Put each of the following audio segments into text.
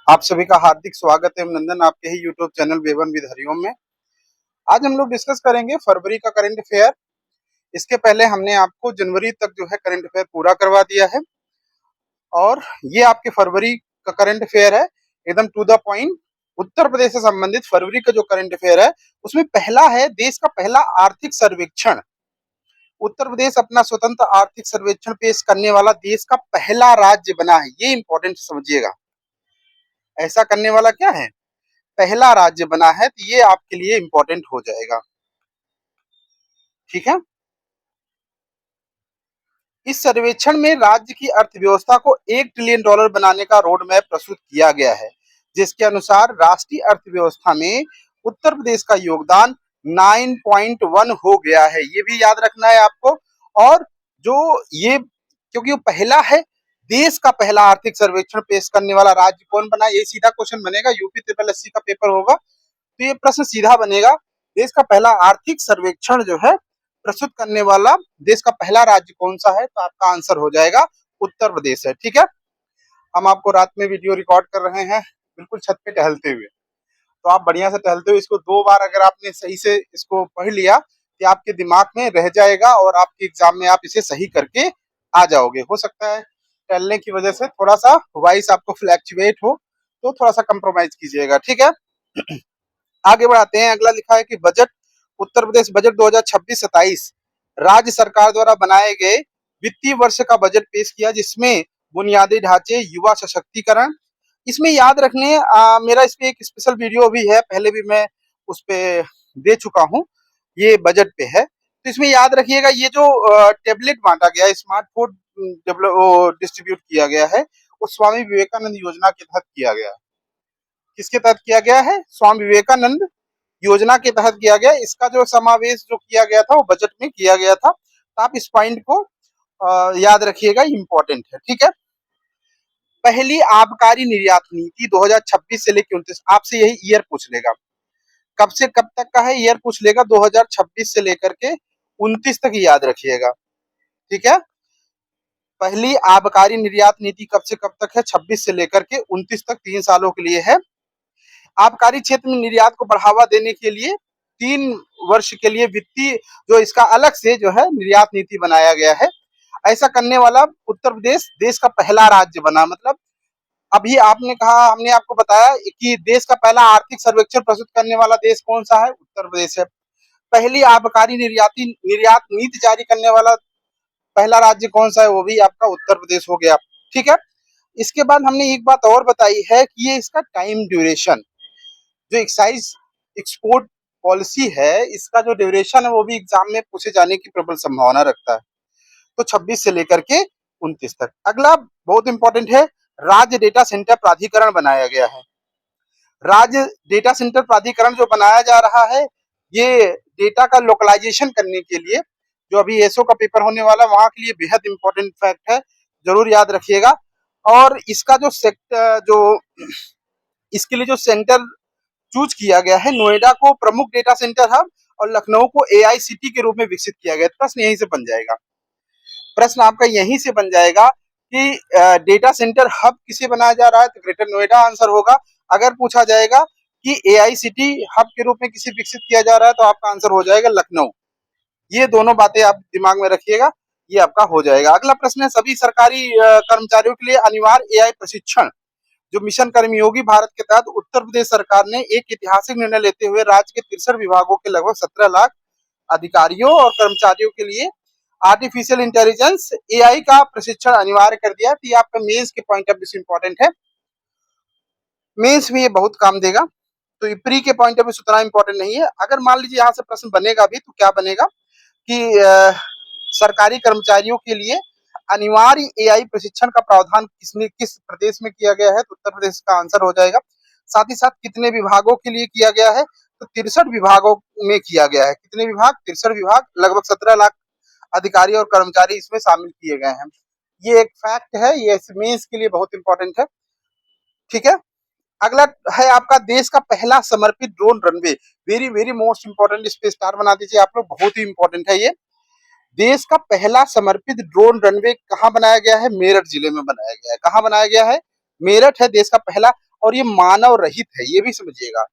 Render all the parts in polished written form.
आप सभी का हार्दिक स्वागत है अभिनंदन आपके ही यूट्यूब चैनल वेवन विद हरिओम में। आज हम लोग डिस्कस करेंगे फरवरी का करंट अफेयर। इसके पहले हमने आपको जनवरी तक जो है करंट अफेयर पूरा करवा दिया है और ये आपके फरवरी का करंट अफेयर है, एकदम to the point. Uttar Pradesh से संबंधित फरवरी का जो करंट अफेयर है उसमें पहला है देश का पहला आर्थिक सर्वेक्षण। उत्तर प्रदेश अपना स्वतंत्र आर्थिक सर्वेक्षण पेश करने वाला देश का पहला राज्य बना है, ये इंपॉर्टेंट समझिएगा। ऐसा करने वाला क्या है, पहला राज्य बना है, तो ये आपके लिए इंपॉर्टेंट हो जाएगा। ठीक है। इस सर्वेक्षण में राज्य की अर्थव्यवस्था को $1 ट्रिलियन बनाने का रोड मैप प्रस्तुत किया गया है, जिसके अनुसार राष्ट्रीय अर्थव्यवस्था में उत्तर प्रदेश का योगदान 9.1 हो गया है। ये भी याद रखना है आपको। और जो ये क्योंकि वो पहला है, देश का पहला आर्थिक सर्वेक्षण पेश करने वाला राज्य कौन बना, ये सीधा क्वेश्चन बनेगा। यूपी ट्रिपल एससी का पेपर होगा तो ये प्रश्न सीधा बनेगा। देश का पहला आर्थिक सर्वेक्षण जो है प्रस्तुत करने वाला देश का पहला राज्य कौन सा है, तो आपका आंसर हो जाएगा उत्तर प्रदेश है। ठीक है। हम आपको रात में वीडियो रिकॉर्ड कर रहे हैं, बिल्कुल छत पे टहलते हुए, तो आप बढ़िया से टहलते हुए इसको 2 बार अगर आपने सही से इसको पढ़ लिया तो आपके दिमाग में रह जाएगा और आपके एग्जाम में आप इसे सही करके आ जाओगे। हो सकता है टहलने की वजह से थोड़ा सा वॉइस आपको फ्लैक्चुएट हो, तो थोड़ा सा कंप्रोमाइज कीजिएगा। ठीक है। आगे बढ़ाते हैं। अगला लिखा है कि बजट, उत्तर प्रदेश बजट 2026-27 राज्य सरकार द्वारा बनाए गए वित्तीय वर्ष का बजट पेश किया, जिसमें बुनियादी ढांचे, युवा सशक्तिकरण, इसमें याद रखने मेरा इस पे एक स्पेशल वीडियो भी है, पहले भी मैं उस पे दे चुका हूँ, ये बजट पे है। तो इसमें याद रखिएगा ये जो टेबलेट बांटा गया है, स्मार्टफोन डिस्ट्रीब्यूट किया गया है, वो स्वामी विवेकानंद योजना के तहत किया गया है। किसके तहत किया गया है? स्वामी विवेकानंद योजना के तहत किया गया। इसका जो समावेश जो किया गया था वो बजट में किया गया था। तो आप इस पॉइंट को याद रखिएगा, इंपॉर्टेंट है। ठीक है। पहली आबकारी निर्यात नीति 2026 से लेकर 29, आपसे यही ईयर पूछ लेगा, कब से कब तक का है ईयर पूछ लेगा, 2026 से लेकर के 29 तक ही याद रखिएगा। ठीक है। पहली आबकारी निर्यात नीति कब से कब तक है? 26 से लेकर के 29 तक, 3 सालों के लिए है। आबकारी क्षेत्र में निर्यात को बढ़ावा देने के लिए 3 वर्ष के लिए वित्तीय जो इसका अलग से जो है निर्यात नीति बनाया गया है। ऐसा करने वाला उत्तर प्रदेश देश का पहला राज्य बना। मतलब अभी आपने कहा, हमने आपको बताया कि देश का पहला आर्थिक सर्वेक्षण प्रस्तुत करने वाला देश कौन सा है? उत्तर प्रदेश है। पहली आबकारी निर्यात नीति जारी करने वाला पहला राज्य कौन सा है? वो भी आपका उत्तर प्रदेश हो गया। ठीक है। इसके बाद हमने एक बात और बताई है कि ये इसका टाइम ड्यूरेशन, जो एक्साइज एक्सपोर्ट पॉलिसी है, इसका जो ड्यूरेशन है वो भी एग्जाम में पूछे जाने की प्रबल संभावना रखता है। तो 26 से लेकर के 29 तक। अगला बहुत इंपॉर्टेंट है, राज्य डेटा सेंटर प्राधिकरण बनाया गया है। राज्य डेटा सेंटर प्राधिकरण जो बनाया जा रहा है, ये डेटा का लोकलाइजेशन करने के लिए, जो अभी एसओ का पेपर होने वाला वहां के लिए बेहद इंपॉर्टेंट फैक्ट है, जरूर याद रखिएगा। और इसका जो सेक्टर जो इसके लिए जो सेंटर चूज किया गया है, नोएडा को प्रमुख डेटा सेंटर हब और लखनऊ को एआईसीटी के रूप में विकसित किया गया। प्रश्न यहीं से बन जाएगा, प्रश्न आपका यहीं से बन जाएगा कि डेटा सेंटर हब किसे बनाया जा रहा है, तो ग्रेटर नोएडा आंसर होगा। अगर पूछा जाएगा कि एआईसीटी हब के रूप में किसे विकसित किया जा रहा है, तो आपका आंसर हो जाएगा लखनऊ। ये दोनों बातें आप दिमाग में रखिएगा, ये आपका हो जाएगा। अगला प्रश्न है, सभी सरकारी कर्मचारियों के लिए अनिवार्य एआई प्रशिक्षण, जो मिशन कर्मयोगी भारत के तहत उत्तर प्रदेश सरकार ने एक ऐतिहासिक निर्णय लेते हुए राज्य के 63 विभागों के लगभग 17 लाख अधिकारियों और कर्मचारियों के लिए आर्टिफिशियल इंटेलिजेंस एआई का प्रशिक्षण अनिवार्य कर दिया। तो ये आपका मेंस के पॉइंट ऑफ व्यू से इंपॉर्टेंट है, मेंस में ये बहुत काम देगा। तो ये प्री के पॉइंट ऑफ व्यू से उतना इंपॉर्टेंट नहीं है। अगर मान लीजिए यहाँ से प्रश्न बनेगा भी, तो क्या बनेगा कि सरकारी कर्मचारियों के लिए अनिवार्य एआई प्रशिक्षण का प्रावधान किस प्रदेश में किया गया है, तो उत्तर प्रदेश का आंसर हो जाएगा। साथ ही साथ कितने विभागों के लिए किया गया है, तो 63 विभागों में किया गया है। कितने विभाग? 63 विभाग, लगभग 17 लाख अधिकारी और कर्मचारी इसमें शामिल किए गए हैं। ये एक फैक्ट है, ये मेंस के लिए बहुत इंपॉर्टेंट है। ठीक है। अगला है आपका देश का पहला समर्पित drone runway, very very most important, इस पे स्टार बना दीजिए आप लोग, बहुत ही इंपॉर्टेंट है ये। देश का पहला समर्पित ड्रोन रनवे कहाँ बनाया गया है? मेरठ जिले में बनाया गया है। कहाँ बनाया गया है? मेरठ है देश का पहला। और ये मानव रहित है, ये भी समझिएगा।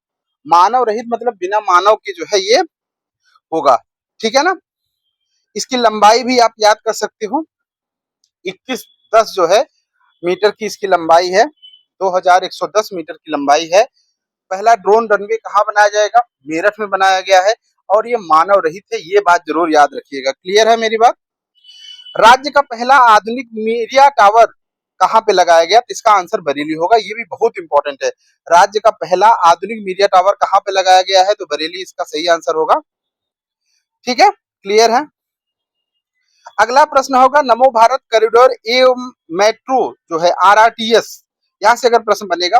मानव रहित मतलब बिना मानव के जो है ये होगा, ठीक है ना। इसकी लंबाई भी आप याद कर सकते हो, 2110 जो है मीटर की इसकी लंबाई है, 2110 मीटर की लंबाई है। पहला ड्रोन रनवे कहाँ बनाया जाएगा? मेरठ में बनाया गया है, और ये मानव रहित है, ये बात जरूर याद रखिएगा। क्लियर है मेरी बात? राज्य का पहला आधुनिक मीडिया टावर कहाँ पे लगाया गया? तो इसका आंसर बरेली होगा, ये भी बहुत इंपॉर्टेंट है। राज्य का पहला आधुनिक मीडिया टावर कहाँ पे लगाया गया है? तो बरेली इसका सही आंसर होगा, ठीक है, क्लियर है। अगला प्रश्न होगा, नमो भारत कॉरिडोर एवं मेट्रो जो है आरआरटीएस, यहां से अगर प्रश्न बनेगा,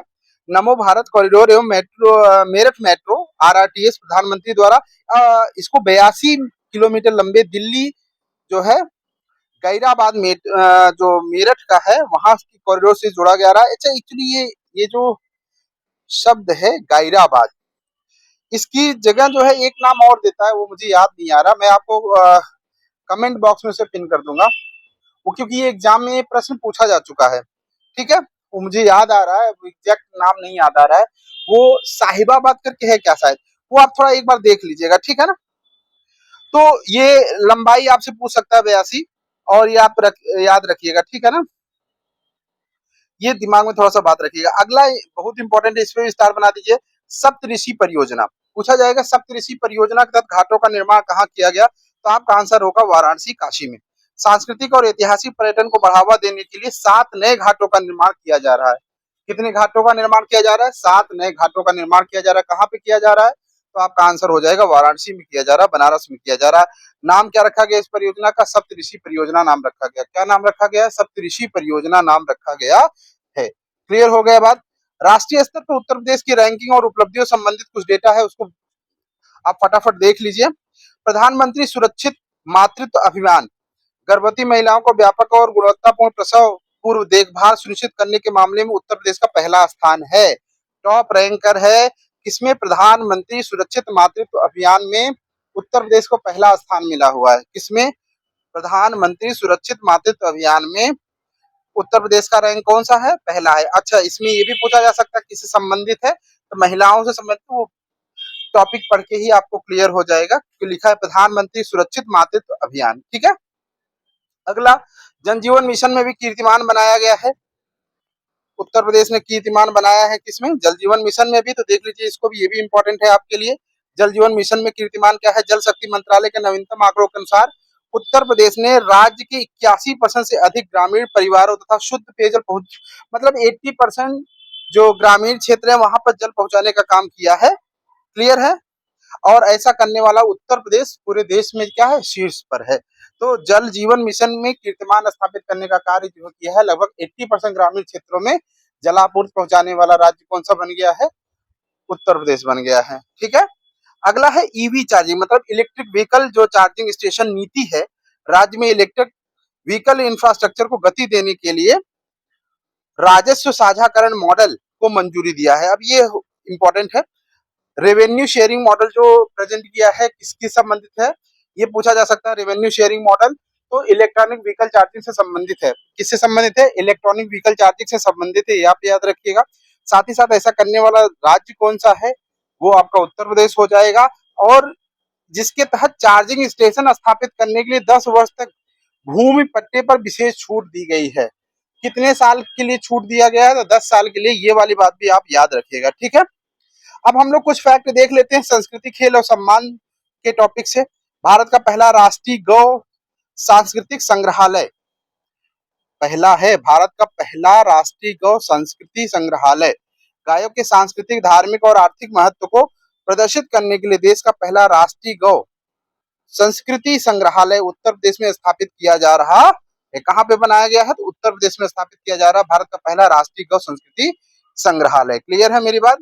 नमो भारत कॉरिडोर एवं मेट्रो मेरठ मेट्रो आरआरटीएस प्रधानमंत्री द्वारा इसको 82 किलोमीटर लंबे दिल्ली जो है गैराबाद में जो मेरठ का है वहां की कॉरिडोर से जोड़ा गया रहा है। अच्छा, एक्चुअली ये जो शब्द है गैराबाद, इसकी जगह जो है एक नाम और देता है, वो मुझे याद नहीं आ रहा, मैं आपको कमेंट बॉक्स में से पिन कर दूंगा वो, क्योंकि ये एग्जाम में ये प्रश्न पूछा जा चुका है, ठीक है। वो मुझे याद आ रहा है, एग्जैक्ट नाम नहीं याद आ रहा है, वो साहिबाबाद करके है क्या शायद, वो आप थोड़ा एक बार देख लीजिएगा, ठीक है ना। तो ये लंबाई आपसे पूछ सकता है 82, और ये आप याद रखिएगा, ठीक है ना। ये दिमाग में थोड़ा सा बात रखिएगा। अगला बहुत इंपॉर्टेंट है, इस पे विस्तार बना दीजिए। सप्तऋषि परियोजना पूछा जाएगा, सप्तऋषि परियोजना के तहत घाटों का निर्माण कहाँ किया गया? तो आपका आंसर होगा वाराणसी, काशी में। सांस्कृतिक और ऐतिहासिक पर्यटन को बढ़ावा देने के लिए 7 नए घाटों का निर्माण किया जा रहा है। कितने घाटों का निर्माण किया जा रहा है? 7 नए घाटों का निर्माण किया जा रहा है। कहाँ पे किया जा रहा है? तो आपका आंसर हो जाएगा वाराणसी में किया जा रहा है, बनारस में किया जा रहा है। नाम क्या रखा गया इस परियोजना का? सप्तऋषि परियोजना नाम रखा गया। क्या नाम रखा गया? सप्तऋषि परियोजना नाम रखा गया है। क्लियर हो गया बात? राष्ट्रीय स्तर पर उत्तर प्रदेश की रैंकिंग और उपलब्धियों संबंधित कुछ डेटा है, उसको आप फटाफट देख लीजिए। प्रधानमंत्री सुरक्षित मातृत्व अभियान गर्भवती महिलाओं को व्यापक और गुणवत्तापूर्ण प्रसव पूर्व देखभाल सुनिश्चित करने के मामले में उत्तर प्रदेश का पहला स्थान है। टॉप रैंकर है किसमें? प्रधानमंत्री सुरक्षित मातृत्व अभियान में उत्तर प्रदेश को पहला स्थान मिला हुआ है। किसमें? प्रधानमंत्री सुरक्षित मातृत्व अभियान में उत्तर प्रदेश का रैंक कौन सा है? पहला है। अच्छा, इसमें ये भी पूछा जा सकता है किससे संबंधित है, तो महिलाओं से संबंधित, वो टॉपिक पढ़ के ही आपको क्लियर हो जाएगा, तो लिखा है प्रधानमंत्री सुरक्षित मातृत्व अभियान, ठीक है। अगला, जन जीवन मिशन में भी कीर्तिमान बनाया गया है, उत्तर प्रदेश ने कीर्तिमान बनाया है किसमें? जल जीवन मिशन में भी, तो देख लीजिए इसको भी, ये भी इंपॉर्टेंट है आपके लिए। जल जीवन मिशन में कीर्तिमान क्या है? जल शक्ति मंत्रालय के नवीनतम आंकड़ों के अनुसार उत्तर प्रदेश ने राज्य के 81% से अधिक ग्रामीण परिवारों तथा शुद्ध पेयजल पहुंच, मतलब 80% जो ग्रामीण क्षेत्र है वहां पर जल पहुंचाने का काम किया है। क्लियर है? और ऐसा करने वाला उत्तर प्रदेश पूरे देश में क्या है? शीर्ष पर है। तो जल जीवन मिशन में कीर्तिमान स्थापित करने का कार्य जो किया है, लगभग 80% ग्रामीण क्षेत्रों में जलापूर्ति पहुंचाने वाला राज्य कौन सा बन गया है? उत्तर प्रदेश बन गया है, ठीक है। अगला है ईवी चार्जिंग, मतलब इलेक्ट्रिक व्हीकल जो चार्जिंग स्टेशन नीति है, राज्य में इलेक्ट्रिक व्हीकल इंफ्रास्ट्रक्चर को गति देने के लिए राजस्व साझाकरण मॉडल को मंजूरी दिया है। अब ये इंपॉर्टेंट है, रेवेन्यू शेयरिंग मॉडल जो प्रेजेंट किया है किसके संबंधित है? ये पूछा जा सकता है। रेवेन्यू शेयरिंग मॉडल तो इलेक्ट्रॉनिक व्हीकल चार्जिंग से संबंधित है। किससे संबंधित है? इलेक्ट्रॉनिक व्हीकल चार्जिंग से संबंधित है, ये आप याद रखिएगा। साथ ही साथ ऐसा करने वाला राज्य कौन सा है? वो आपका उत्तर प्रदेश हो जाएगा, और जिसके तहत चार्जिंग स्टेशन स्थापित करने के लिए 10 वर्ष तक भूमि पट्टे पर विशेष छूट दी गई है। कितने साल के लिए छूट दिया गया है? तो 10 साल के लिए, ये वाली बात भी आप याद रखिएगा, ठीक है। अब हम लोग कुछ फैक्ट देख लेते हैं संस्कृति, खेल और सम्मान के टॉपिक से। भारत का पहला राष्ट्रीय गौ सांस्कृतिक संग्रहालय, पहला है भारत का पहला राष्ट्रीय गौ संस्कृति संग्रहालय, गायों के सांस्कृतिक, धार्मिक और आर्थिक महत्व को प्रदर्शित करने के लिए देश का पहला राष्ट्रीय गौ संस्कृति संग्रहालय उत्तर प्रदेश में स्थापित किया जा रहा है। कहाँ पे बनाया गया है? तो उत्तर प्रदेश में स्थापित किया जा रहा है भारत का पहला राष्ट्रीय गौ संस्कृति संग्रहालय। क्लियर है मेरी बात?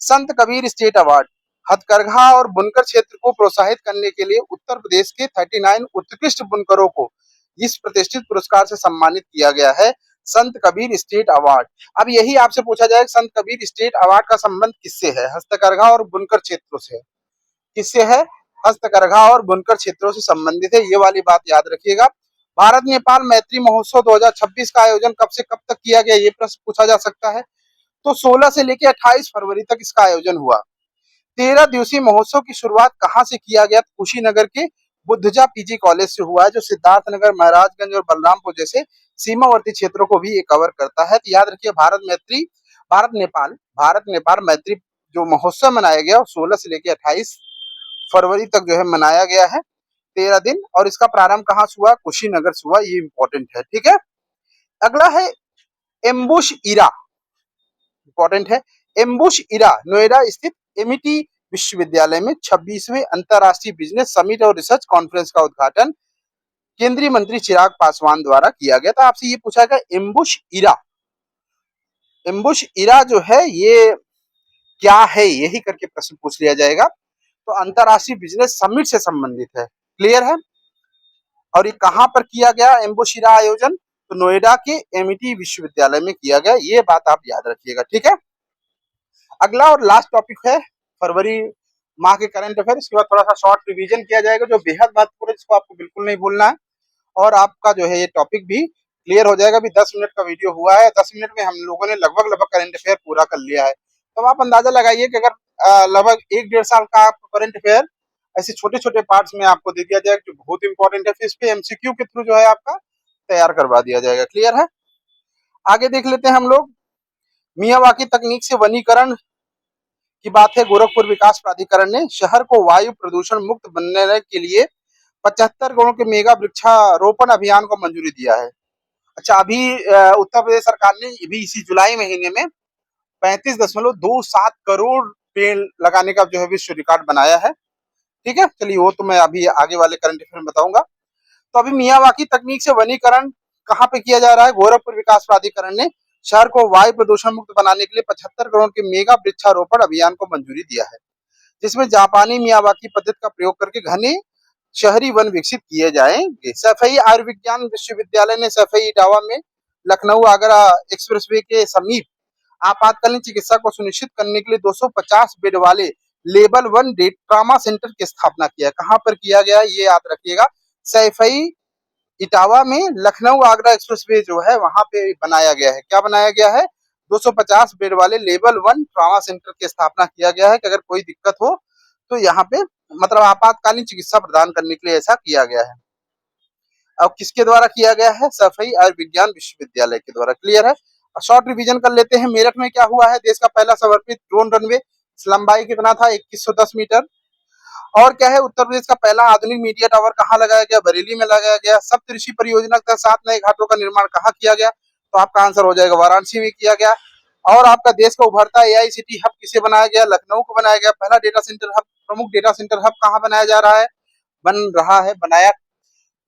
संत कबीर स्टेट अवार्ड, हथकरघा और बुनकर क्षेत्र को प्रोत्साहित करने के लिए उत्तर प्रदेश के 39 उत्कृष्ट बुनकरों को इस प्रतिष्ठित पुरस्कार से सम्मानित किया गया है, संत कबीर स्टेट अवार्ड। अब यही आपसे पूछा जाए, संत कबीर स्टेट अवार्ड का संबंध किससे है? हस्तकरघा और बुनकर क्षेत्रों से। किससे है? हस्तकरघा और बुनकर क्षेत्रों से संबंधित है, ये वाली बात याद रखिएगा। भारत नेपाल मैत्री महोत्सव 2026 का आयोजन कब से कब तक किया गया? ये प्रश्न पूछा जा सकता है। तो 16 से लेकर 28 फरवरी तक इसका आयोजन हुआ। 13 दिवसीय महोत्सव की शुरुआत कहाँ से किया गया? कुशीनगर के बुद्धजा पीजी कॉलेज से हुआ है, जो सिद्धार्थनगर, महाराजगंज और बलरामपुर जैसे सीमावर्ती क्षेत्रों को भी ये कवर करता है। तो याद रखिए, भारत नेपाल मैत्री जो महोत्सव मनाया गया, 16 से लेकर 28 फरवरी तक जो है मनाया गया है, 13 दिन। और इसका प्रारंभ कहाँ से हुआ? कुशीनगर से हुआ। ये इंपॉर्टेंट है, ठीक है। अगला है एम्बुश इरा, इंपॉर्टेंट है। एम्बुश इरा नोएडा स्थित एमईटी विश्वविद्यालय में 26वें अंतर्राष्ट्रीय बिजनेस समिट और रिसर्च कॉन्फ्रेंस का उद्घाटन केंद्रीय मंत्री चिराग पासवान द्वारा किया गया था। आपसे ये पूछा गया एम्बुश इरा जो है ये क्या है, यही करके प्रश्न पूछ लिया जाएगा। तो अंतर्राष्ट्रीय बिजनेस समिट से संबंधित है, क्लियर है। और ये कहां पर किया गया एम्बुश इरा आयोजन? तो नोएडा के एमईटी विश्वविद्यालय में किया गया। ये बात आप याद रखिएगा, ठीक है। अगला और लास्ट टॉपिक है फरवरी माह के करंट अफेयर। इसके बाद थोड़ा सा शॉर्ट रिवीजन किया जाएगा जो बेहद महत्वपूर्ण है, जिसको आपको बिल्कुल नहीं भूलना है। और आपका जो है ये टॉपिक भी क्लियर हो जाएगा। अभी 10 मिनट का वीडियो हुआ है, 10 मिनट में हम लोगों ने लगभग लगभग करंट अफेयर पूरा कर लिया है। तो आप अंदाजा लगाइए कि अगर लगभग 1-1.5 साल का आपका करंट अफेयर ऐसे छोटे छोटे पार्ट्स में आपको दे दिया जाए जो बहुत इंपॉर्टेंट है, फिर इस पे एमसीक्यू के थ्रू जो है आपका तैयार करवा दिया जाएगा, क्लियर है। आगे देख लेते हैं हम लोग। मियावाकी तकनीक से वनीकरण की बात है। गोरखपुर विकास प्राधिकरण ने शहर को वायु प्रदूषण मुक्त बनने के लिए 75 करोड़ के मेगा वृक्षारोपण अभियान को मंजूरी दिया है। अच्छा, अभी उत्तर प्रदेश सरकार ने भी इसी जुलाई महीने में 35.27 करोड़ पेड़ लगाने का जो है विश्व रिकॉर्ड बनाया है, ठीक है। चलिए वो तो मैं अभी आगे वाले करंट अफेयर में बताऊंगा। तो अभी मियावाकी तकनीक से वनीकरण कहाँ पे किया जा रहा है? गोरखपुर विकास प्राधिकरण ने शहर को वायु प्रदूषण मुक्त बनाने के लिए 75 करोड़ के मेगा वृक्षारोपण अभियान को मंजूरी दिया है, जिसमें जापानी मियावाकी पद्धति का प्रयोग करके घने शहरी वन विकसित किए जाएंगे। सफाई आयुर्विज्ञान विश्वविद्यालय ने सफाई इटावा में लखनऊ आगरा एक्सप्रेसवे के समीप आपातकालीन चिकित्सा को सुनिश्चित करने के लिए 250 बेड वाले लेवल 1 ट्रॉमा सेंटर की स्थापना किया है। कहां पर किया गया है ये याद रखिएगा, सैफई इटावा में लखनऊ आगरा एक्सप्रेसवे जो है वहां पे बनाया गया है। क्या बनाया गया है? 250 बेड वाले लेवल 1 ट्रॉमा सेंटर की स्थापना किया गया है कि अगर कोई दिक्कत हो तो यहाँ पे मतलब आपातकालीन चिकित्सा प्रदान करने के लिए ऐसा किया गया है। अब किसके द्वारा किया गया है? सफाई आयुर्विज्ञान विश्वविद्यालय के द्वारा, क्लियर है। शॉर्ट रिवीजन कर लेते हैं। मेरठ में क्या हुआ है? देश का पहला समर्पित ड्रोन रनवे, लंबाई कितना था? 2110 मीटर। और क्या है? उत्तर प्रदेश का पहला आधुनिक मीडिया टावर कहाँ लगाया गया? बरेली में लगाया गया। सप्तऋषि परियोजना के तहत 7 नए घाटों का निर्माण कहाँ किया गया? तो आपका आंसर हो जाएगा वाराणसी में किया गया। और आपका देश का उभरता एआई सिटी हब किसे बनाया गया? लखनऊ को बनाया गया। पहला डेटा सेंटर हब, प्रमुख डेटा सेंटर हब कहाँ बनाया जा रहा है? बन रहा है, बनाया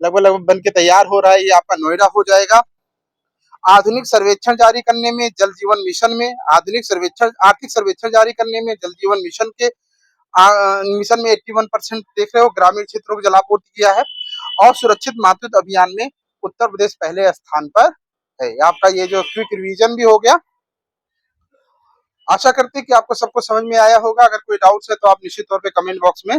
लगभग लगभग बन के तैयार हो रहा है, ये आपका नोएडा हो जाएगा। आधुनिक सर्वेक्षण जारी करने में जल जीवन मिशन में, आधुनिक सर्वेक्षण आर्थिक सर्वेक्षण जारी करने में जल जीवन मिशन के मिशन में 81% देख रहे हो ग्रामीण क्षेत्रों को जलापूर्ति किया है। और सुरक्षित मातृत्व अभियान में उत्तर प्रदेश पहले स्थान पर है। आपका ये जो क्विक रिवीजन भी हो गया। आशा करते हैं कि आपको सबको समझ में आया होगा। अगर कोई डाउट्स है तो आप निश्चित तौर पे कमेंट बॉक्स में